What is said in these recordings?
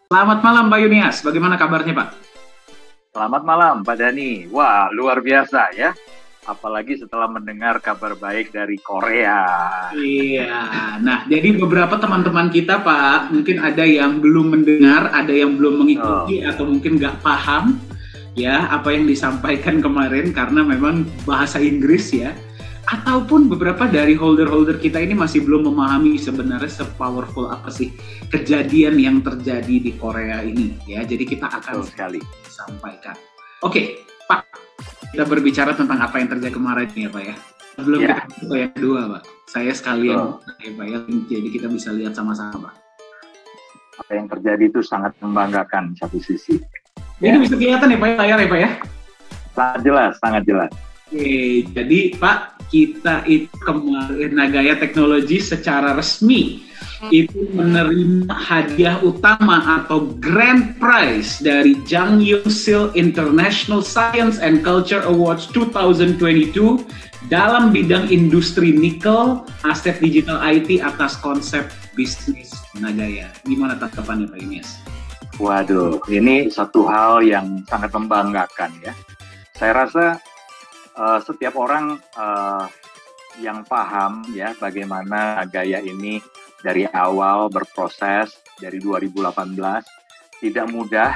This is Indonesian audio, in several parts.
Selamat malam Pak Yunias, bagaimana kabarnya Pak? Selamat malam, Pak Dani. Wah, luar biasa ya. Apalagi setelah mendengar kabar baik dari Korea. Iya, nah jadi beberapa teman-teman kita Pak, mungkin ada yang belum mendengar, ada yang belum mengikuti atau mungkin nggak paham ya apa yang disampaikan kemarin karena memang bahasa Inggris ya. Ataupun beberapa dari holder-holder kita ini masih belum memahami sebenarnya se-powerful apa sih kejadian yang terjadi di Korea ini ya. Jadi kita akan sekali sampaikan. Oke, Pak, kita berbicara tentang apa yang terjadi kemarin ya Pak ya. Sebelum kita ke yang kedua Pak, saya sekalian ya Pak ya, jadi kita bisa lihat sama-sama Pak. Apa yang terjadi itu sangat membanggakan satu sisi. Ini bisa kelihatan ya Pak ya, layar ya Pak ya? Sangat jelas, sangat jelas. Oke, jadi Pak, kita itu kemarin Nagaya Teknologi secara resmi itu menerima hadiah utama atau grand prize dari Jang Young Sil International Science and Culture Awards 2022 dalam bidang industri nikel, aset digital IT atas konsep bisnis Nagaya. Gimana tanggapannya Pak Ines? Waduh, ini satu hal yang sangat membanggakan ya. Saya rasa setiap orang yang paham ya bagaimana Nagaya ini dari awal berproses dari 2018 tidak mudah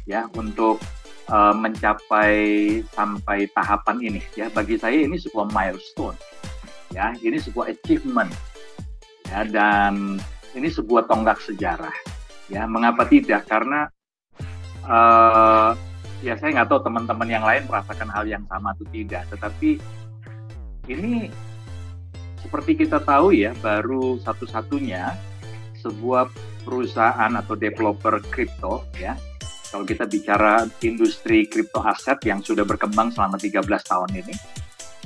ya untuk mencapai sampai tahapan ini ya. Bagi saya ini sebuah milestone ya, ini sebuah achievement ya, dan ini sebuah tonggak sejarah ya. Mengapa tidak? Karena ya saya nggak tahu teman-teman yang lain merasakan hal yang sama atau tidak, tetapi ini seperti kita tahu ya, baru satu-satunya sebuah perusahaan atau developer kripto ya, kalau kita bicara industri kripto aset yang sudah berkembang selama 13 tahun ini,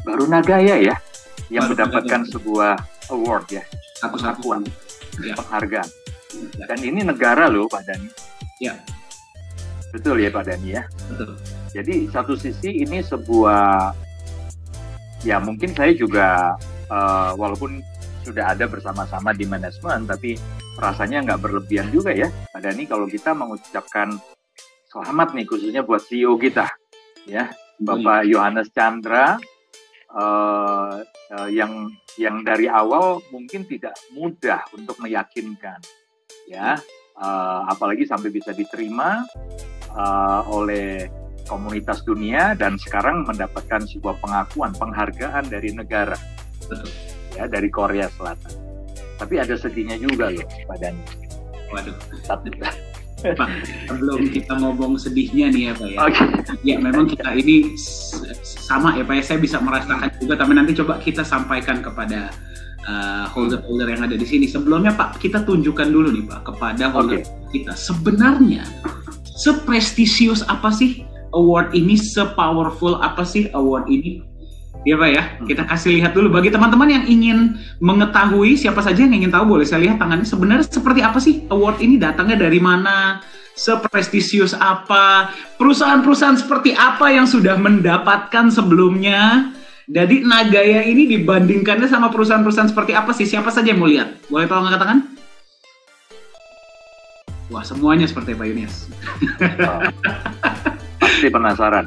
baru Nagaya ya yang mendapatkan sebuah award ya, pengakuan, penghargaan. Dan ini negara loh Pak Dani. Ya. Betul ya Pak Dani ya. Betul. Jadi satu sisi ini sebuah, ya mungkin saya juga walaupun sudah ada bersama-sama di manajemen, tapi rasanya nggak berlebihan juga ya Pak Dani kalau kita mengucapkan selamat nih khususnya buat CEO kita ya, Bapak Yohanes Chandra, yang dari awal mungkin tidak mudah untuk meyakinkan ya, apalagi sampai bisa diterima oleh komunitas dunia dan sekarang mendapatkan sebuah pengakuan, penghargaan dari negara. Betul. Ya, dari Korea Selatan. Tapi ada sedihnya juga loh Pak Dani. Waduh. Pak, sebelum kita ngomong sedihnya nih ya Pak ya. Okay. Ya memang kita ini sama ya Pak ya, saya bisa merasakan juga, tapi nanti coba kita sampaikan kepada holder-holder yang ada di sini. Sebelumnya Pak, kita tunjukkan dulu nih Pak kepada holder kita. Sebenarnya seprestisius apa sih award ini, se-powerful apa sih award ini? Ya Pak ya, kita kasih lihat dulu bagi teman-teman yang ingin mengetahui, siapa saja yang ingin tahu boleh saya lihat tangannya. Sebenarnya seperti apa sih award ini, datangnya dari mana, seprestisius apa, perusahaan-perusahaan seperti apa yang sudah mendapatkan sebelumnya. Jadi Nagaya ini dibandingkannya sama perusahaan-perusahaan seperti apa sih, siapa saja yang mau lihat? Boleh tolong angkat tangan? Wah, semuanya seperti Pak Yunias. Pasti penasaran.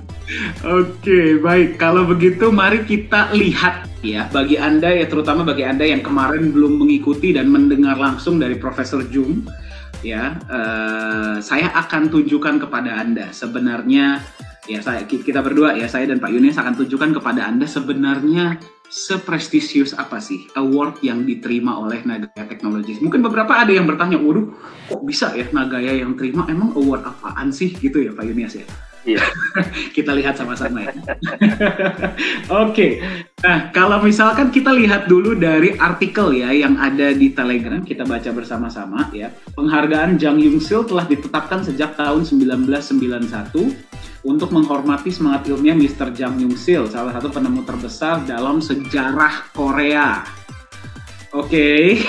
Oke, baik. Kalau begitu mari kita lihat ya. Bagi Anda ya, terutama bagi Anda yang kemarin belum mengikuti dan mendengar langsung dari Profesor Jung ya, saya akan tunjukkan kepada Anda sebenarnya ya, kita berdua ya, saya dan Pak Yunias akan tunjukkan kepada Anda sebenarnya seprestisius apa sih award yang diterima oleh Nagaya Technologies. Mungkin beberapa ada yang bertanya, waduh kok bisa ya Nagaya yang terima, emang award apaan sih gitu ya Pak Yunias ya? Iya. Kita lihat sama-sama ya. Oke. Nah, kalau misalkan kita lihat dulu dari artikel ya yang ada di Telegram, kita baca bersama-sama ya. Penghargaan Jang Young Sil telah ditetapkan sejak tahun 1991 untuk menghormati semangat ilmiah Mr. Jang Young Sil, salah satu penemu terbesar dalam sejarah Korea. Oke.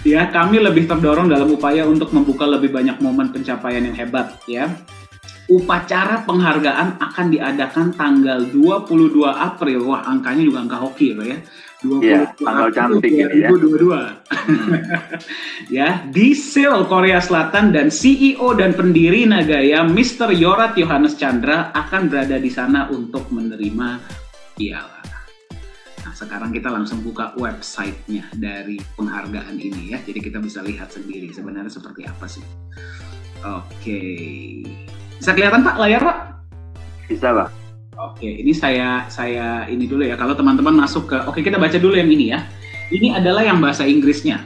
Ya, kami lebih terdorong dalam upaya untuk membuka lebih banyak momen pencapaian yang hebat ya. Upacara penghargaan akan diadakan tanggal 22 April, wah angkanya juga angka hoki ya Pak ya, 20 tanggal cantik ini ya. 2022. Ya, di Seoul, Korea Selatan, dan CEO dan pendiri Nagaya, Mr. Yorat Yohanes Chandra akan berada di sana untuk menerima piala. Nah, sekarang kita langsung buka websitenya dari penghargaan ini ya. Jadi kita bisa lihat sendiri sebenarnya seperti apa sih. Oke. Bisa kelihatan Pak layar Pak? Bisa Pak. Oke, ini saya ini dulu ya. Kalau teman-teman masuk ke, oke kita baca dulu yang ini ya. Ini adalah yang bahasa Inggrisnya.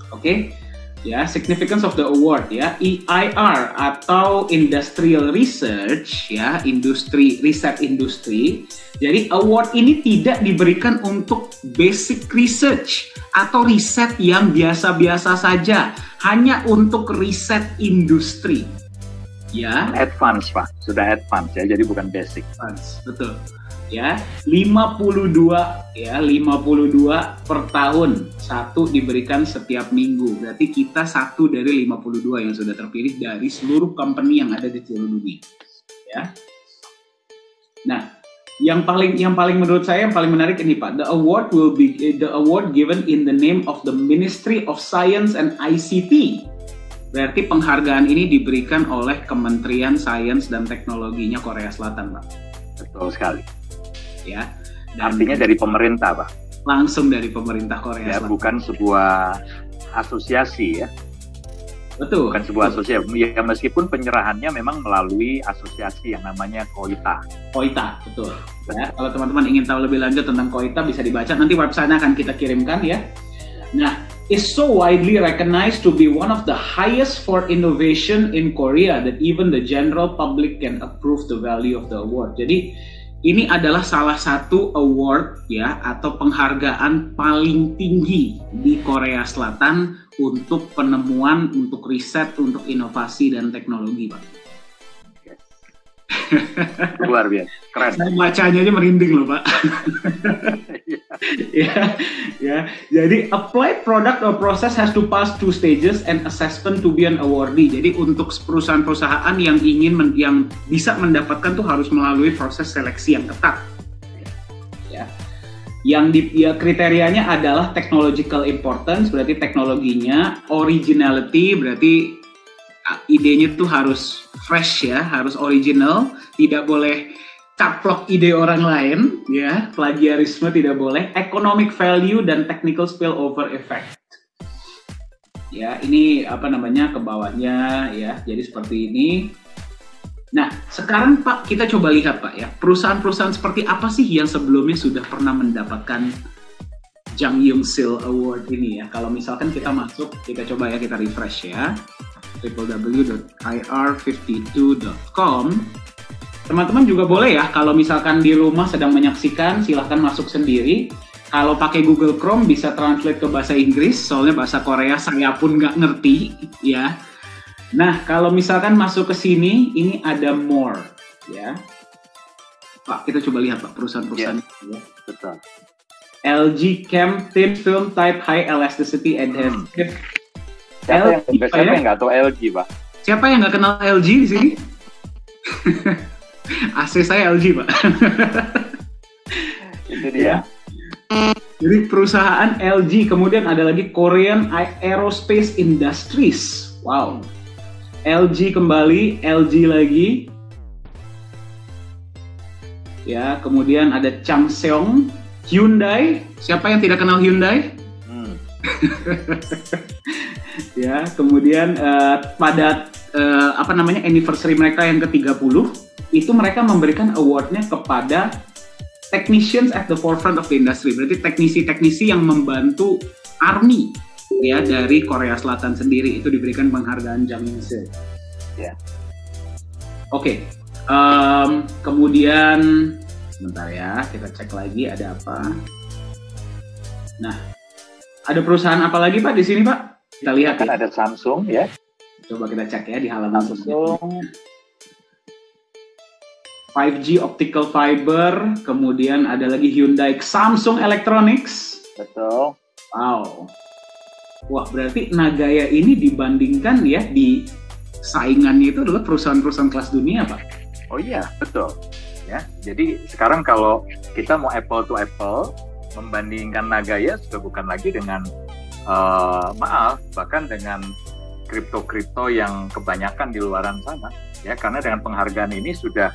Oke, ya significance of the award ya, EIR atau Industrial Research ya, riset industri. Jadi award ini tidak diberikan untuk basic research atau riset yang biasa-biasa saja, hanya untuk riset industri. Ya, advance Pak, sudah advance ya, jadi bukan basic. Advance, betul. Ya, 52 per tahun, satu diberikan setiap minggu. Berarti kita satu dari 52 yang sudah terpilih dari seluruh company yang ada di seluruh dunia. Ya. Nah, yang paling menurut saya yang paling menarik ini Pak, the award given in the name of the Ministry of Science and ICT. Berarti penghargaan ini diberikan oleh Kementerian Sains dan Teknologinya Korea Selatan, Pak. Betul sekali. Ya. Dan artinya dari pemerintah, Pak. Langsung dari pemerintah Korea Selatan. Bukan sebuah asosiasi ya. Betul. Bukan sebuah asosiasi. Ya, meskipun penyerahannya memang melalui asosiasi yang namanya KOITA. KOITA, betul. Ya, kalau teman-teman ingin tahu lebih lanjut tentang KOITA bisa dibaca. Nanti website-nya akan kita kirimkan ya. Nah, is so widely recognized to be one of the highest for innovation in Korea that even the general public can approve the value of the award. Jadi ini adalah salah satu award ya atau penghargaan paling tinggi di Korea Selatan untuk penemuan, untuk riset, untuk inovasi dan teknologi, Pak. Luar biasa, keren. Saya bacanya aja merinding loh, Pak. ya. Jadi applied product or process has to pass 2 stages and assessment to be an awardee. Jadi untuk perusahaan-perusahaan yang yang bisa mendapatkan tuh harus melalui proses seleksi yang ketat. Ya. Yang kriterianya adalah technological importance, berarti teknologinya, originality, berarti idenya tuh harus fresh ya, harus original, tidak boleh caplok ide orang lain ya, plagiarisme tidak boleh, economic value dan technical spillover effect. Ya, ini apa namanya ke bawahnya ya. Jadi seperti ini. Nah, sekarang Pak kita coba lihat Pak ya, perusahaan-perusahaan seperti apa sih yang sebelumnya sudah pernah mendapatkan Jang Young Sil Award ini ya. Kalau misalkan kita masuk, kita coba ya, kita refresh ya. www.ir52.com. Teman-teman juga boleh ya, kalau misalkan di rumah sedang menyaksikan, silahkan masuk sendiri. Kalau pakai Google Chrome bisa translate ke bahasa Inggris, soalnya bahasa Korea saya pun nggak ngerti ya. Nah, kalau misalkan masuk ke sini, ini ada more ya. Pak, kita coba lihat Pak perusahaan-perusahaan. Ya, betul. LG Chem Thin Film Type High Elasticity Adhesive. Siapa yang nggak tahu LG, Pak? Siapa yang nggak kenal LG di sini? AC saya LG, Pak. Itu dia. Jadi perusahaan LG, kemudian ada lagi Korean Aerospace Industries. Wow. LG kembali, LG lagi. Ya, kemudian ada Changseong, Hyundai. Siapa yang tidak kenal Hyundai? Ya, kemudian pada anniversary mereka yang ke-30 itu mereka memberikan awardnya kepada technicians at the forefront of the industry. Berarti teknisi-teknisi yang membantu army ya dari Korea Selatan sendiri itu diberikan penghargaan Jang Young Sil. Ya. Oke. Kemudian sebentar ya, kita cek lagi ada apa. Nah, ada perusahaan apa lagi Pak di sini Pak? Kita lihat kan ya. Ada Samsung ya. Coba kita cek ya di halaman Samsung. 5G optical fiber, kemudian ada lagi Hyundai, Samsung Electronics. Betul. Wow. Wah, berarti Nagaya ini dibandingkan ya di saingannya itu adalah perusahaan-perusahaan kelas dunia, Pak. Oh iya, betul. Ya, jadi sekarang kalau kita mau apple to apple, membandingkan Nagaya sudah bukan lagi dengan bahkan dengan kripto-kripto yang kebanyakan di luaran sana, ya, karena dengan penghargaan ini sudah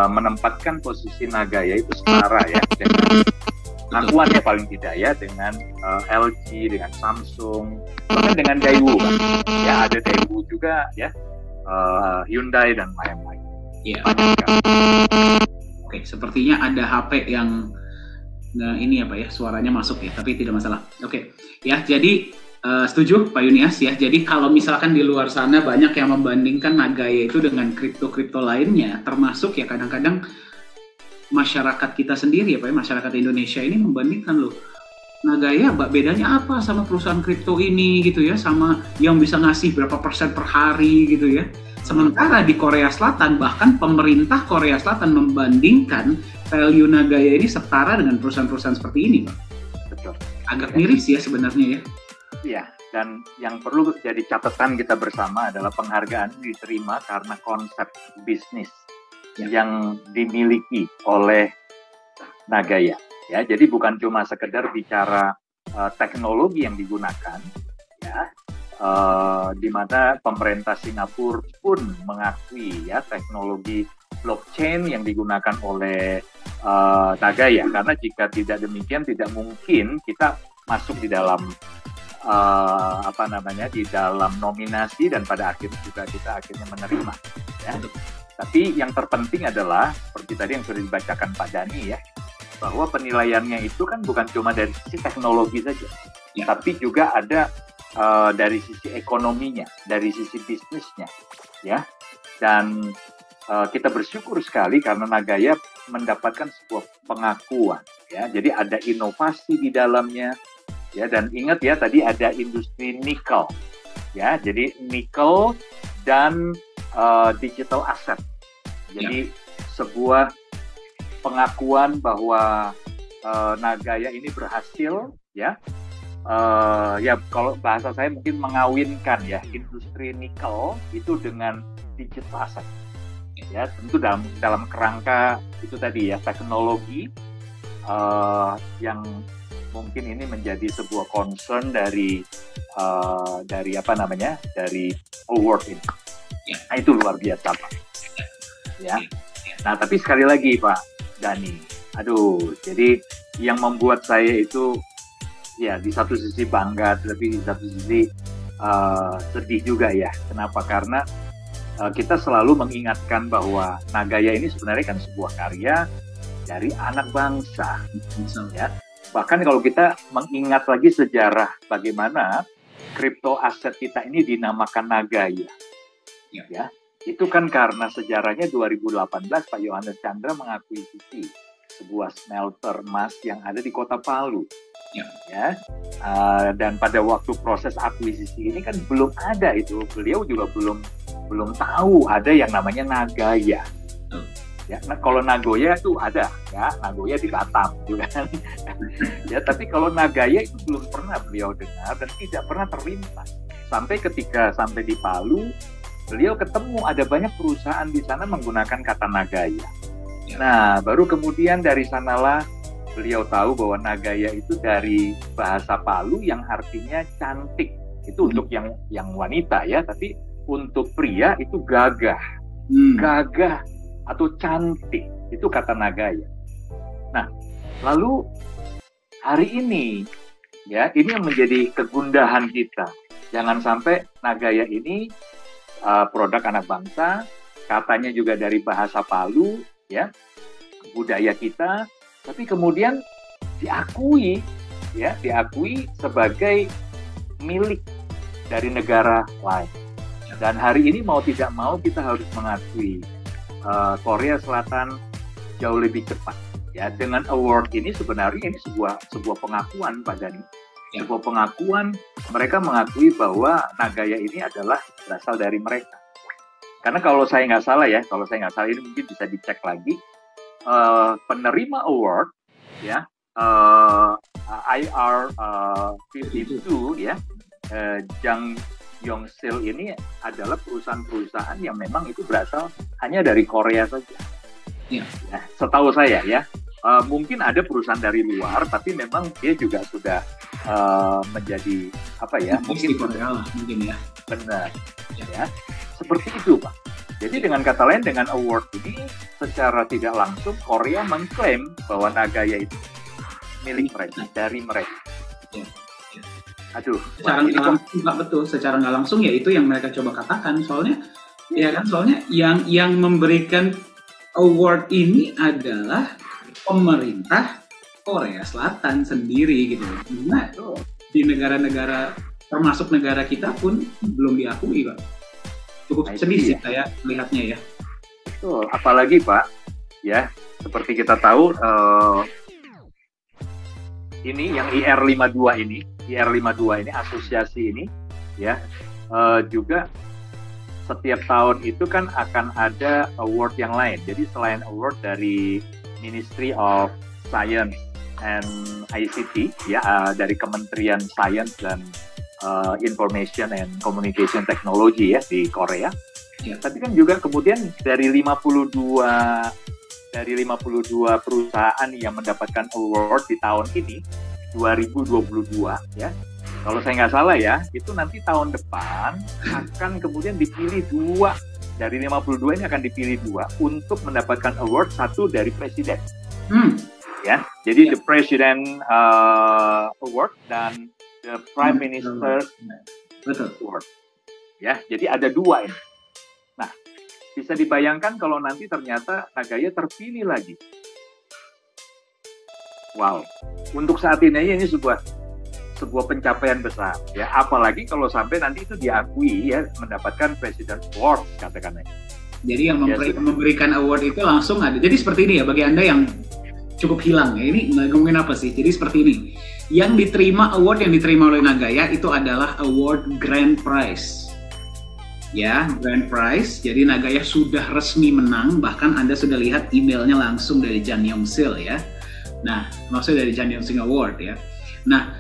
menempatkan posisi Nagaya itu setara ya dengan akuan ya paling tidak ya dengan LG, dengan Samsung, bahkan dengan Daewoo, ya ada Daewoo juga ya, Hyundai dan lain-lain. Iya. Oke, sepertinya ada HP yang ini apa ya, suaranya masuk ya, tapi tidak masalah. Oke, ya, jadi setuju Pak Yunias ya. Jadi kalau misalkan di luar sana banyak yang membandingkan Nagaya itu dengan kripto-kripto lainnya, termasuk ya kadang-kadang masyarakat kita sendiri ya Pak, masyarakat Indonesia ini membandingkan loh, Nagaya bedanya apa sama perusahaan kripto ini gitu ya, sama yang bisa ngasih berapa persen per hari gitu ya. Sementara di Korea Selatan, bahkan pemerintah Korea Selatan membandingkan value Nagaya ini setara dengan perusahaan-perusahaan seperti ini, Pak. Betul. Agak miris ya sebenarnya ya. Iya, dan yang perlu jadi catatan kita bersama adalah penghargaan diterima karena konsep bisnis yang dimiliki oleh Nagaya. Ya, jadi bukan cuma sekedar bicara teknologi yang digunakan, ya. Di mana pemerintah Singapura pun mengakui ya teknologi blockchain yang digunakan oleh Nagaya, karena jika tidak demikian tidak mungkin kita masuk di dalam di dalam nominasi dan pada akhirnya juga kita akhirnya menerima ya. Tapi yang terpenting adalah seperti tadi yang sudah dibacakan Pak Dhani ya, bahwa penilaiannya itu kan bukan cuma dari sisi teknologi saja, tapi juga ada dari sisi ekonominya, dari sisi bisnisnya, ya. Dan kita bersyukur sekali karena Nagaya mendapatkan sebuah pengakuan, ya. Jadi ada inovasi di dalamnya, ya. Dan ingat ya, tadi ada industri nikel, ya. Jadi nikel dan digital asset. Jadi sebuah pengakuan bahwa Nagaya ini berhasil, ya. Ya kalau bahasa saya mungkin mengawinkan ya industri nikel itu dengan digital asset, ya tentu dalam kerangka itu tadi ya teknologi yang mungkin ini menjadi sebuah concern dari dari award ini. Nah, itu luar biasa Pak. Ya. Nah tapi sekali lagi Pak Dhani, jadi yang membuat saya itu ya di satu sisi bangga, tapi di satu sisi sedih juga ya. Kenapa? Karena kita selalu mengingatkan bahwa Nagaya ini sebenarnya kan sebuah karya dari anak bangsa. Ya. Bahkan kalau kita mengingat lagi sejarah bagaimana kripto aset kita ini dinamakan Nagaya. Ya. Itu kan karena sejarahnya 2018 Pak Yohanes Chandra mengakuisisi sebuah smelter emas yang ada di Kota Palu. Ya, dan pada waktu proses akuisisi ini kan belum ada itu, beliau juga belum tahu ada yang namanya Nagaya. Ya, nah, kalau Nagoya itu ada, ya Nagoya di Batam, juga kan. Ya, tapi kalau Nagaya itu belum pernah beliau dengar dan tidak pernah terlintas. Sampai ketika sampai di Palu, beliau ketemu ada banyak perusahaan di sana menggunakan kata Nagaya. Nah, baru kemudian dari sanalah beliau tahu bahwa Nagaya itu dari bahasa Palu yang artinya cantik. Itu untuk yang wanita ya, tapi untuk pria itu gagah. Gagah atau cantik, itu kata Nagaya. Nah, lalu hari ini ya, ini yang menjadi kegundahan kita. Jangan sampai Nagaya ini produk anak bangsa, katanya juga dari bahasa Palu ya, budaya kita, tapi kemudian diakui sebagai milik dari negara lain. Dan hari ini mau tidak mau kita harus mengakui Korea Selatan jauh lebih cepat. Ya, dengan award ini sebenarnya ini sebuah pengakuan Pak Dhani. Sebuah pengakuan, mereka mengakui bahwa Nagaya ini adalah berasal dari mereka. Karena kalau saya nggak salah ini mungkin bisa dicek lagi. Penerima award ya IR52 ya Jang Yongsil ini adalah perusahaan-perusahaan yang memang itu berasal hanya dari Korea saja. Ya, setahu saya ya. mungkin ada perusahaan dari luar, tapi memang dia juga sudah menjadi apa ya? Mungkin mungkin ya. Benar, ya. Seperti itu, Pak. Jadi dengan kata lain, dengan award ini secara tidak langsung Korea mengklaim bahwa Nagaya itu milik mereka, dari mereka. Ya. Aduh, secara nggak langsung, betul. Secara nggak langsung ya itu yang mereka coba katakan. Soalnya, yang memberikan award ini adalah pemerintah Korea Selatan sendiri gitu. Nah, di negara-negara termasuk negara kita pun belum diakui, Pak. Cukup sedih sih saya melihatnya ya. Betul, apalagi Pak, ya seperti kita tahu ini yang IR52 ini asosiasi ini ya juga setiap tahun itu kan akan ada award yang lain. Jadi selain award dari Ministry of Science and ICT ya dari Kementerian Science dan Information and Communication Technology ya di Korea. Ya, tapi kan juga kemudian dari 52 perusahaan yang mendapatkan award di tahun ini 2022 ya. Kalau saya nggak salah ya, itu nanti tahun depan akan kemudian dipilih 2 dari 52 ini akan dipilih 2 untuk mendapatkan award, 1 dari presiden. Ya, jadi the President Award dan the Prime Minister Award. Ya, jadi ada 2 ini. Nah, bisa dibayangkan kalau nanti ternyata Nagaya terpilih lagi. Wow, untuk saat ini sebuah pencapaian besar. Ya, apalagi kalau sampai nanti itu diakui ya mendapatkan President Award katakannya. Jadi yang memberikan award itu langsung ada. Jadi seperti ini ya bagi Anda yang cukup hilang ya, ini ngomongin apa sih? Jadi seperti ini, yang diterima award yang diterima oleh Nagaya itu adalah award grand prize ya, grand prize. Jadi Nagaya sudah resmi menang, bahkan Anda sudah lihat emailnya langsung dari Jang Yong-sil ya. Nah, maksudnya dari Jang Yong-sil Award ya. Nah,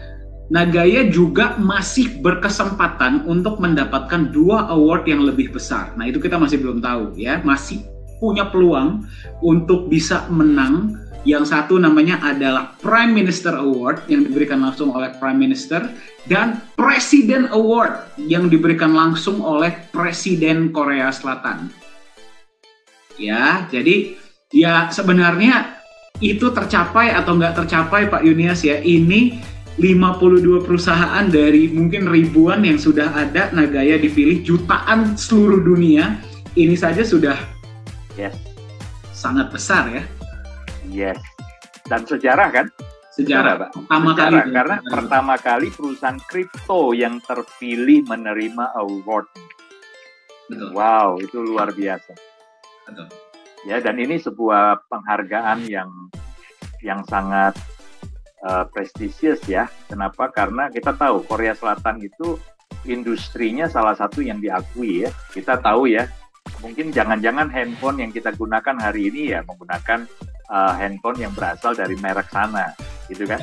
Nagaya juga masih berkesempatan untuk mendapatkan 2 award yang lebih besar. Nah, itu kita masih belum tahu ya, masih punya peluang untuk bisa menang. Yang satu namanya adalah Prime Minister Award yang diberikan langsung oleh Prime Minister, dan President Award yang diberikan langsung oleh Presiden Korea Selatan. Ya, jadi ya sebenarnya itu tercapai atau nggak tercapai Pak Yunias ya, ini 52 perusahaan dari mungkin ribuan yang sudah ada, Nagaya dipilih jutaan seluruh dunia, ini saja sudah sangat besar ya. Yes, dan sejarah kan? Sejarah, Pak. Karena pertama kali perusahaan kripto yang terpilih menerima award. Betul. Wow, itu luar biasa. Betul. Ya, dan ini sebuah penghargaan yang sangat prestisius ya. Kenapa? Karena kita tahu Korea Selatan itu industrinya salah satu yang diakui ya. Kita tahu ya, mungkin jangan-jangan handphone yang kita gunakan hari ini ya menggunakan handphone yang berasal dari merek sana, gitu kan?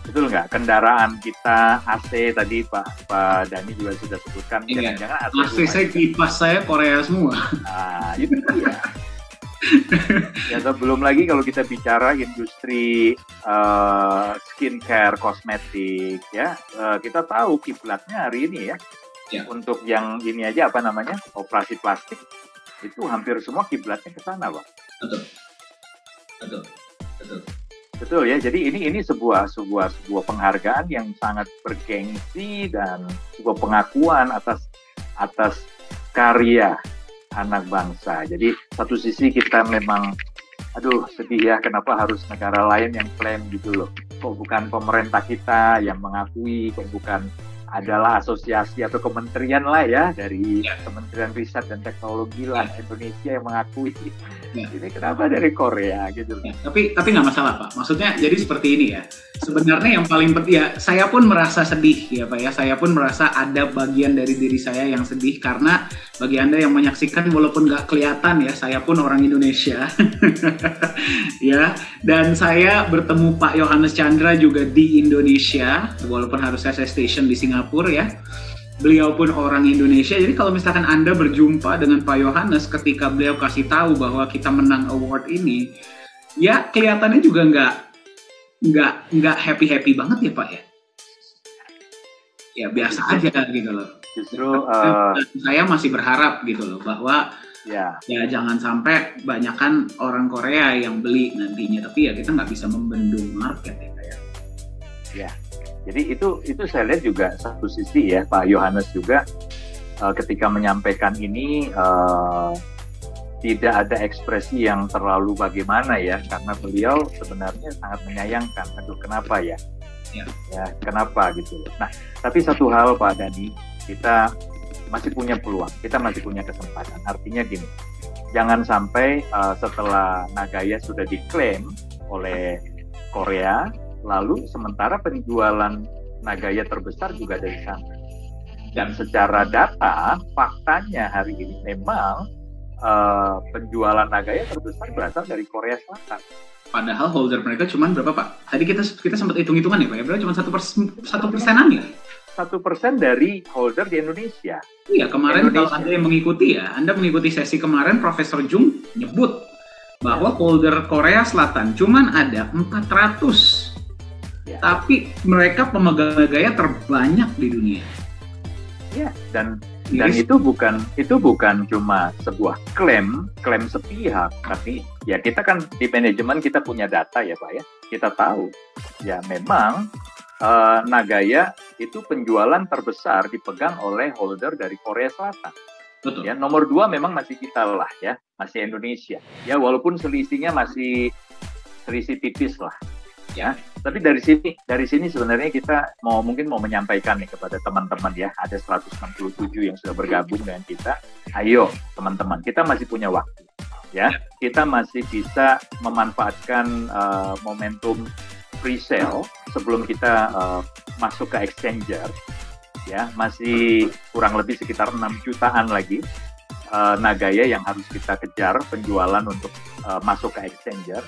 Betul nggak? Kendaraan kita AC tadi Pak Dhani juga sudah sebutkan, jangan-jangan AC saya, kipas saya Korea semua. Nah, itu dia. Ya, belum lagi kalau kita bicara industri skincare, kosmetik, ya kita tahu kiblatnya hari ini ya. Untuk yang ini aja apa namanya operasi plastik itu hampir semua kiblatnya ke sana, Pak. Betul ya. Jadi ini sebuah penghargaan yang sangat bergengsi dan sebuah pengakuan atas karya anak bangsa. Jadi satu sisi kita memang sedih ya, kenapa harus negara lain yang klaim gitu loh. Kok bukan pemerintah kita yang mengakui, kok bukan adalah asosiasi atau kementerian lah ya dari Kementerian Riset dan Teknologi lah Indonesia yang mengakui. Ini kenapa dari Korea gitu? Tapi nggak masalah Pak. Maksudnya jadi seperti ini ya. Sebenarnya yang paling penting ya, saya pun merasa sedih ya Pak ya. Saya pun merasa ada bagian dari diri saya yang sedih karena bagi Anda yang menyaksikan walaupun nggak kelihatan ya, saya pun orang Indonesia. Ya. Dan saya bertemu Pak Yohanes Chandra juga di Indonesia walaupun harus saya station di Singapura ya. Beliau pun orang Indonesia, jadi kalau misalkan Anda berjumpa dengan Pak Yohanes ketika beliau kasih tahu bahwa kita menang award ini, ya kelihatannya juga nggak happy banget ya Pak ya. Ya biasa aja gitu loh. Justru saya masih berharap gitu loh bahwa ya jangan sampai banyakkan orang Korea yang beli nantinya, tapi ya kita nggak bisa membendung market ya kayak. Ya, jadi itu saya lihat juga satu sisi ya Pak Yohanes juga ketika menyampaikan ini tidak ada ekspresi yang terlalu bagaimana ya, karena beliau sebenarnya sangat menyayangkan. Aduh, kenapa ya? Ya, kenapa gitu. Nah, tapi satu hal Pak Dhani, kita masih punya peluang, kita masih punya kesempatan. Artinya gini, jangan sampai setelah Nagaya sudah diklaim oleh Korea, lalu sementara penjualan Nagaya terbesar juga dari sana. Dan secara data, faktanya hari ini memang penjualan Nagaya terbesar berasal dari Korea Selatan. Padahal holder mereka cuma berapa Pak? Tadi kita sempat hitung-hitungan ya Pak, ya berarti cuma 1%-an ya? 1% dari holder di Indonesia. Iya, kemarin kalau Anda yang mengikuti ya, Anda mengikuti sesi kemarin, Profesor Jung nyebut bahwa holder Korea Selatan cuma ada 400. Ya. Tapi mereka pemegang Nagaya terbanyak di dunia. Ya, dan itu bukan cuma sebuah klaim sepihak, tapi ya kita kan di manajemen kita punya data ya Pak ya, kita tahu ya memang Nagaya itu penjualan terbesar dipegang oleh holder dari Korea Selatan. Betul. Ya, nomor 2 memang masih kita lah ya, masih Indonesia. Ya walaupun selisihnya masih selisih tipis lah. Ya, tapi dari sini sebenarnya kita mungkin mau menyampaikan nih kepada teman-teman ya, ada 167 yang sudah bergabung dengan kita. Ayo teman-teman, kita masih punya waktu ya, kita masih bisa memanfaatkan momentum pre-sale sebelum kita masuk ke exchanger ya, masih kurang lebih sekitar 6 jutaan lagi Nagaya yang harus kita kejar penjualan untuk masuk ke exchanger.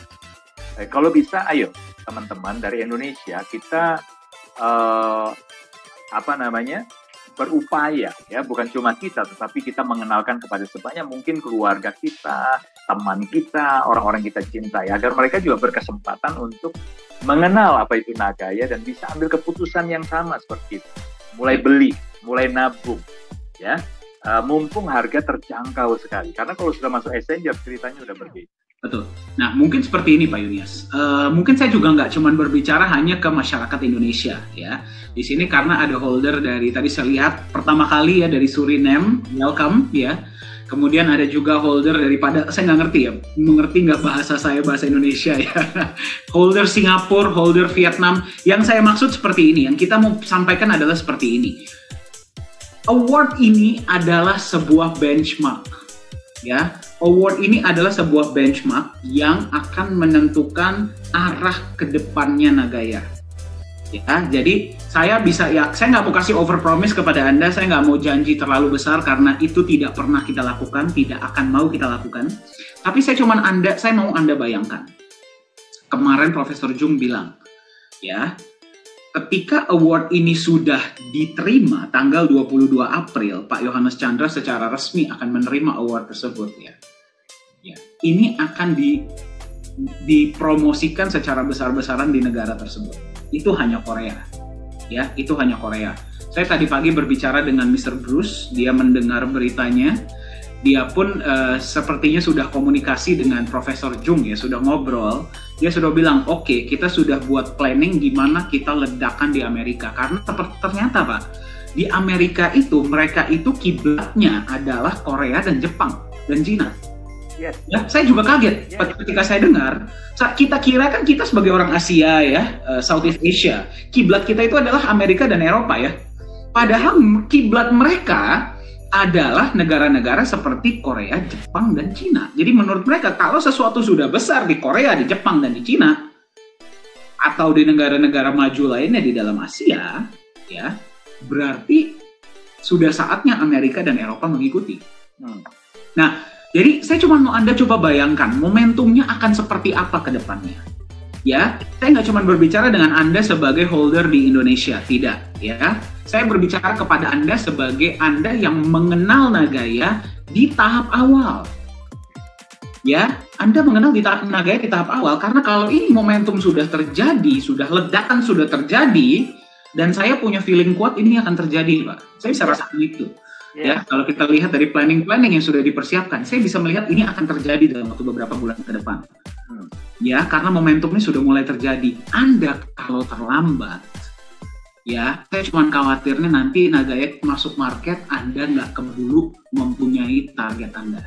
Kalau bisa, ayo teman-teman dari Indonesia kita berupaya ya, bukan cuma kita, tetapi kita mengenalkan kepada sebanyak mungkin keluarga kita, teman kita, orang-orang kita cintai, agar mereka juga berkesempatan untuk mengenal apa itu Nagaya dan bisa ambil keputusan yang sama seperti itu. Mulai beli, mulai nabung, ya. Mumpung harga terjangkau sekali. Karena kalau sudah masuk exchanger ceritanya udah berbeda. Betul. Nah, mungkin seperti ini Pak Yunias. Mungkin saya juga nggak cuma berbicara hanya ke masyarakat Indonesia ya. Di sini karena ada holder dari tadi saya lihat pertama kali ya dari Suriname, welcome ya. Kemudian ada juga holder daripada saya nggak ngerti ya, mengerti nggak bahasa Indonesia ya. Holder Singapura, holder Vietnam. Yang saya maksud seperti ini. Yang kita mau sampaikan adalah seperti ini. Award ini adalah sebuah benchmark ya. Award ini adalah sebuah benchmark yang akan menentukan arah kedepannya Nagaya. Ya, jadi saya nggak mau kasih overpromise kepada Anda, saya nggak mau janji terlalu besar karena itu tidak pernah kita lakukan, tidak akan mau kita lakukan. Tapi saya mau Anda bayangkan. Kemarin Profesor Jung bilang, ya, ketika award ini sudah diterima tanggal 22 April, Pak Yohanes Chandra secara resmi akan menerima award tersebut ya. Ya, ini akan dipromosikan secara besar-besaran di negara tersebut. Itu hanya Korea. Ya, itu hanya Korea. Saya tadi pagi berbicara dengan Mr. Bruce, dia mendengar beritanya. Dia pun sepertinya sudah komunikasi dengan Profesor Jung ya, sudah ngobrol. Dia sudah bilang, oke, kita sudah buat planning gimana kita ledakan di Amerika. Karena ternyata Pak, di Amerika itu mereka itu kiblatnya adalah Korea dan Jepang dan Cina. Yes. Ya, saya juga kaget ketika saya dengar. Kita kira kan kita sebagai orang Asia ya, Southeast Asia, kiblat kita itu adalah Amerika dan Eropa ya. Padahal kiblat mereka adalah negara-negara seperti Korea, Jepang, dan Cina. Jadi menurut mereka kalau sesuatu sudah besar di Korea, di Jepang, dan di Cina, atau di negara-negara maju lainnya di dalam Asia, ya, berarti sudah saatnya Amerika dan Eropa mengikuti. Nah, jadi saya cuma mau Anda coba bayangkan momentumnya akan seperti apa ke depannya. Ya, saya nggak cuma berbicara dengan Anda sebagai holder di Indonesia, tidak. Ya, saya berbicara kepada Anda sebagai Anda yang mengenal Nagaya di tahap awal. Ya, Anda mengenal di tahap Nagaya di tahap awal, karena kalau ini momentum sudah terjadi, sudah ledakan sudah terjadi, dan saya punya feeling kuat ini akan terjadi, Pak. Saya bisa rasakan itu. Ya, kalau kita lihat dari planning yang sudah dipersiapkan, saya bisa melihat ini akan terjadi dalam waktu beberapa bulan ke depan. Ya, karena momentumnya sudah mulai terjadi. Anda kalau terlambat, ya, saya cuma khawatirnya nanti Nagaya masuk market, Anda nggak keburu mempunyai target Anda.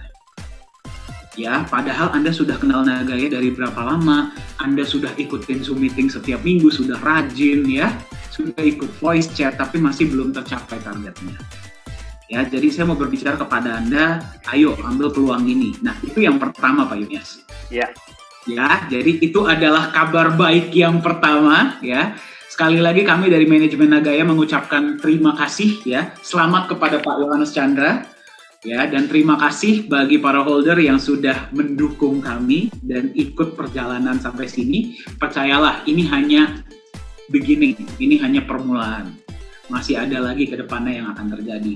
Ya, padahal Anda sudah kenal Nagaya dari berapa lama, Anda sudah ikutin Zoom meeting setiap minggu, sudah rajin ya, sudah ikut voice chat, tapi masih belum tercapai targetnya. Ya, jadi saya mau berbicara kepada Anda, ayo ambil peluang ini. Nah, itu yang pertama Pak Yunias. Ya. Ya, jadi itu adalah kabar baik yang pertama ya. Sekali lagi kami dari manajemen Nagaya mengucapkan terima kasih ya. Selamat kepada Pak Yohanes Chandra. Ya, dan terima kasih bagi para holder yang sudah mendukung kami dan ikut perjalanan sampai sini. Percayalah, ini hanya beginning, ini hanya permulaan. Masih ada lagi ke depannya yang akan terjadi.